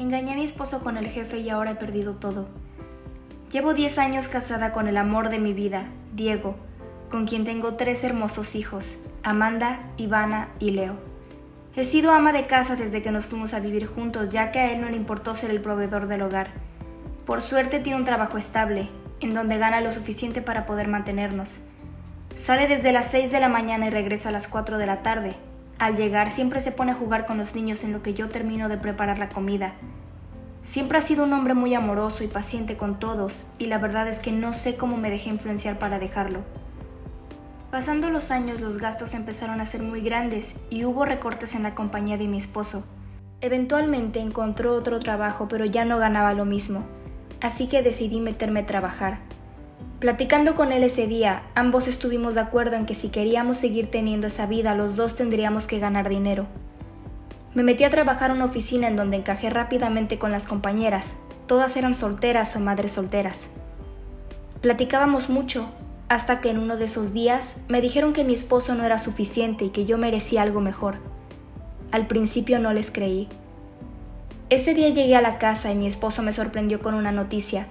Engañé a mi esposo con el jefe y ahora he perdido todo. Llevo 10 años casada con el amor de mi vida, Diego, con quien tengo 3 hermosos hijos, Amanda, Ivana y Leo. He sido ama de casa desde que nos fuimos a vivir juntos, ya que a él no le importó ser el proveedor del hogar. Por suerte tiene un trabajo estable, en donde gana lo suficiente para poder mantenernos. Sale desde las 6 de la mañana y regresa a las 4 de la tarde. Al llegar siempre se pone a jugar con los niños en lo que yo termino de preparar la comida. Siempre ha sido un hombre muy amoroso y paciente con todos, y la verdad es que no sé cómo me dejé influenciar para dejarlo. Pasando los años, los gastos empezaron a ser muy grandes y hubo recortes en la compañía de mi esposo. Eventualmente encontró otro trabajo, pero ya no ganaba lo mismo, así que decidí meterme a trabajar. Platicando con él ese día, ambos estuvimos de acuerdo en que si queríamos seguir teniendo esa vida, los dos tendríamos que ganar dinero. Me metí a trabajar en una oficina en donde encajé rápidamente con las compañeras. Todas eran solteras o madres solteras. Platicábamos mucho, hasta que en uno de esos días me dijeron que mi esposo no era suficiente y que yo merecía algo mejor. Al principio no les creí. Ese día llegué a la casa y mi esposo me sorprendió con una noticia.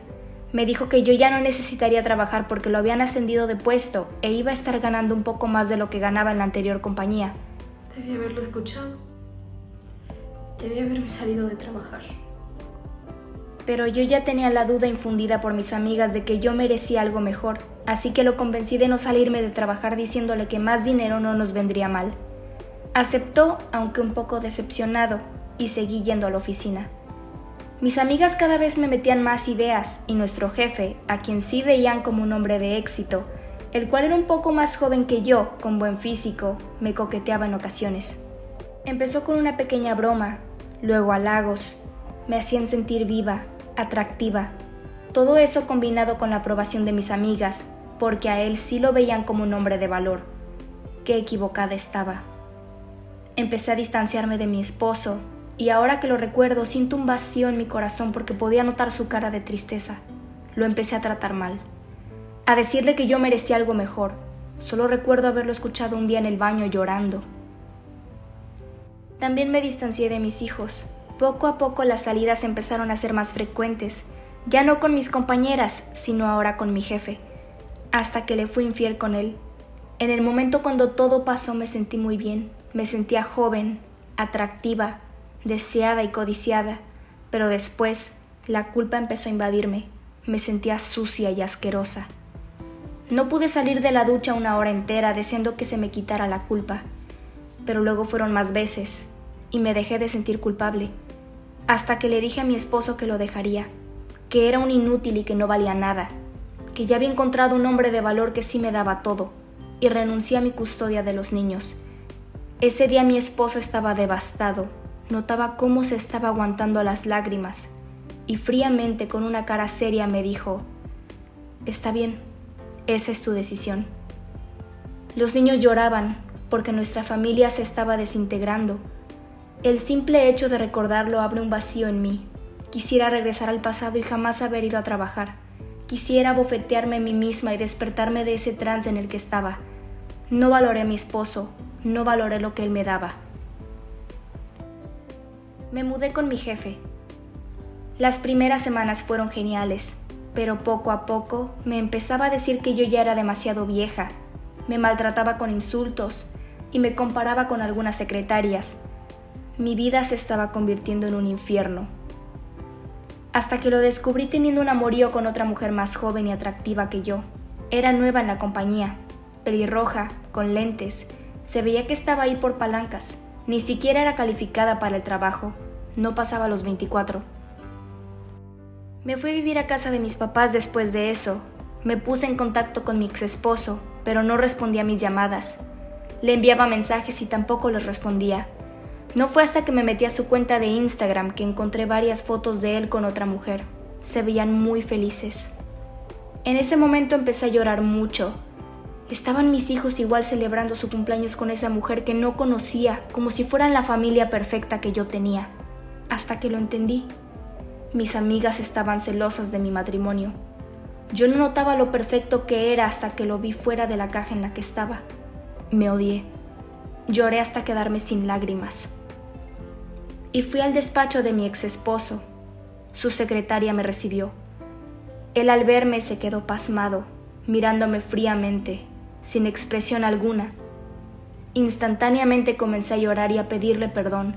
Me dijo que yo ya no necesitaría trabajar porque lo habían ascendido de puesto e iba a estar ganando un poco más de lo que ganaba en la anterior compañía. Debí haberlo escuchado. Debí haberme salido de trabajar. Pero yo ya tenía la duda infundida por mis amigas de que yo merecía algo mejor, así que lo convencí de no salirme de trabajar diciéndole que más dinero no nos vendría mal. Aceptó, aunque un poco decepcionado, y seguí yendo a la oficina. Mis amigas cada vez me metían más ideas y nuestro jefe, a quien sí veían como un hombre de éxito, el cual era un poco más joven que yo, con buen físico, me coqueteaba en ocasiones. Empezó con una pequeña broma, luego halagos, me hacían sentir viva, atractiva. Todo eso combinado con la aprobación de mis amigas, porque a él sí lo veían como un hombre de valor. Qué equivocada estaba. Empecé a distanciarme de mi esposo, y ahora que lo recuerdo siento un vacío en mi corazón porque podía notar su cara de tristeza. Lo empecé a tratar mal, a decirle que yo merecía algo mejor. Solo recuerdo haberlo escuchado un día en el baño llorando. También me distancié de mis hijos. Poco a poco las salidas empezaron a ser más frecuentes, ya no con mis compañeras, sino ahora con mi jefe, hasta que le fui infiel con él. En el momento cuando todo pasó me sentí muy bien, me sentía joven, atractiva, deseada y codiciada, pero después la culpa empezó a invadirme, me sentía sucia y asquerosa. No pude salir de la ducha una hora entera deseando que se me quitara la culpa, pero luego fueron más veces y me dejé de sentir culpable, hasta que le dije a mi esposo que lo dejaría, que era un inútil y que no valía nada, que ya había encontrado un hombre de valor que sí me daba todo, y renuncié a mi custodia de los niños. Ese día mi esposo estaba devastado, notaba cómo se estaba aguantando las lágrimas, y fríamente con una cara seria me dijo: «Está bien, esa es tu decisión». Los niños lloraban porque nuestra familia se estaba desintegrando. El simple hecho de recordarlo abre un vacío en mí. Quisiera regresar al pasado y jamás haber ido a trabajar. Quisiera bofetearme a mí misma y despertarme de ese trance en el que estaba. No valoré a mi esposo, no valoré lo que él me daba. Me mudé con mi jefe. Las primeras semanas fueron geniales, pero poco a poco me empezaba a decir que yo ya era demasiado vieja. Me maltrataba con insultos y me comparaba con algunas secretarias. Mi vida se estaba convirtiendo en un infierno. Hasta que lo descubrí teniendo un amorío con otra mujer más joven y atractiva que yo. Era nueva en la compañía, pelirroja, con lentes. Se veía que estaba ahí por palancas. Ni siquiera era calificada para el trabajo. No pasaba los 24. Me fui a vivir a casa de mis papás después de eso. Me puse en contacto con mi ex esposo, pero no respondía a mis llamadas. Le enviaba mensajes y tampoco les respondía. No fue hasta que me metí a su cuenta de Instagram que encontré varias fotos de él con otra mujer. Se veían muy felices. En ese momento empecé a llorar mucho. Estaban mis hijos igual celebrando su cumpleaños con esa mujer que no conocía, como si fueran la familia perfecta que yo tenía. Hasta que lo entendí. Mis amigas estaban celosas de mi matrimonio. Yo no notaba lo perfecto que era hasta que lo vi fuera de la caja en la que estaba. Me odié. Lloré hasta quedarme sin lágrimas. y fui al despacho de mi ex esposo. Su secretaria me recibió. Él al verme se quedó pasmado, mirándome fríamente, sin expresión alguna. Instantáneamente comencé a llorar y a pedirle perdón,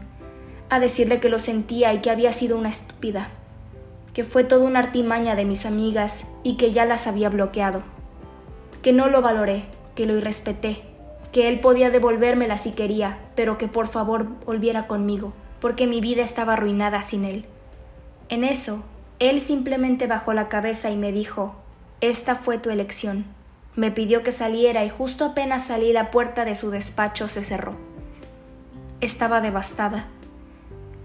a decirle que lo sentía y que había sido una estúpida, que fue toda una artimaña de mis amigas y que ya las había bloqueado, que no lo valoré, que lo irrespeté, que él podía devolvérmela si quería, pero que por favor volviera conmigo, porque mi vida estaba arruinada sin él. En eso, él simplemente bajó la cabeza y me dijo: «Esta fue tu elección». Me pidió que saliera y justo apenas salí, la puerta de su despacho se cerró. Estaba devastada.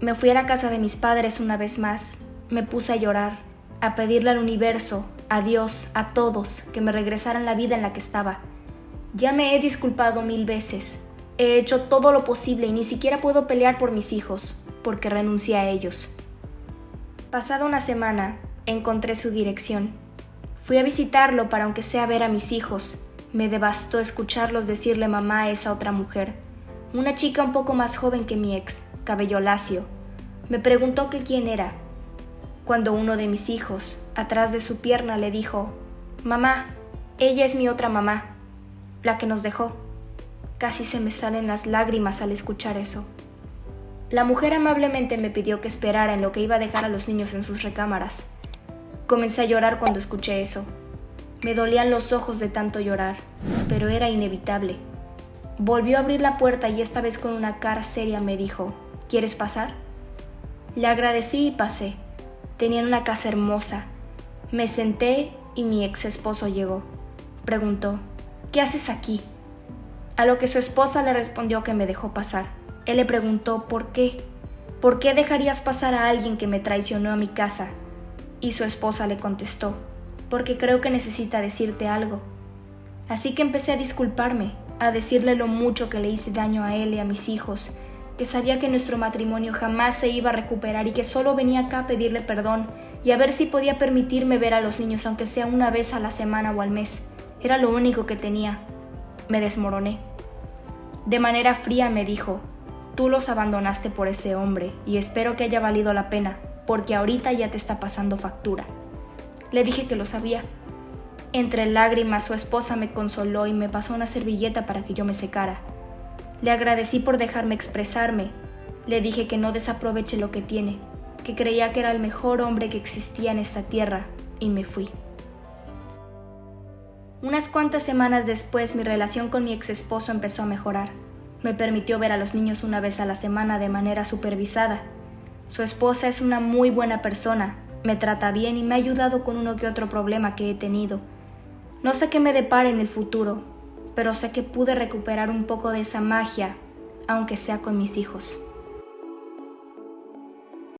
Me fui a la casa de mis padres una vez más. Me puse a llorar, a pedirle al universo, a Dios, a todos, que me regresaran la vida en la que estaba. Ya me he disculpado 1000 veces. He hecho todo lo posible y ni siquiera puedo pelear por mis hijos, porque renuncié a ellos. Pasada una semana, encontré su dirección. Fui a visitarlo para aunque sea ver a mis hijos. Me devastó escucharlos decirle mamá a esa otra mujer, una chica un poco más joven que mi ex, cabello lacio. Me preguntó que quién era, cuando uno de mis hijos, atrás de su pierna, le dijo: «Mamá, ella es mi otra mamá, la que nos dejó». Casi se me salen las lágrimas al escuchar eso. La mujer amablemente me pidió que esperara en lo que iba a dejar a los niños en sus recámaras. Comencé a llorar cuando escuché eso. Me dolían los ojos de tanto llorar, pero era inevitable. Volvió a abrir la puerta y esta vez con una cara seria me dijo: «¿Quieres pasar?». Le agradecí y pasé. Tenían una casa hermosa. Me senté y mi ex esposo llegó. Preguntó: «¿Qué haces aquí?». A lo que su esposa le respondió que me dejó pasar. Él le preguntó ¿por qué? ¿Por qué dejarías pasar a alguien que me traicionó a mi casa? Y su esposa le contestó: «Porque creo que necesita decirte algo». Así que empecé a disculparme, a decirle lo mucho que le hice daño a él y a mis hijos, que sabía que nuestro matrimonio jamás se iba a recuperar y que solo venía acá a pedirle perdón y a ver si podía permitirme ver a los niños aunque sea una vez a la semana o al mes. Era lo único que tenía. Me desmoroné. De manera fría me dijo: «Tú los abandonaste por ese hombre y espero que haya valido la pena, porque ahorita ya te está pasando factura». Le dije que lo sabía. Entre lágrimas su esposa me consoló y me pasó una servilleta para que yo me secara. Le agradecí por dejarme expresarme. Le dije que no desaproveche lo que tiene, que creía que era el mejor hombre que existía en esta tierra, y me fui. Unas cuantas semanas después mi relación con mi ex esposo empezó a mejorar. Me permitió ver a los niños una vez a la semana de manera supervisada. Su esposa es una muy buena persona, me trata bien y me ha ayudado con uno que otro problema que he tenido. No sé qué me depara en el futuro, pero sé que pude recuperar un poco de esa magia, aunque sea con mis hijos.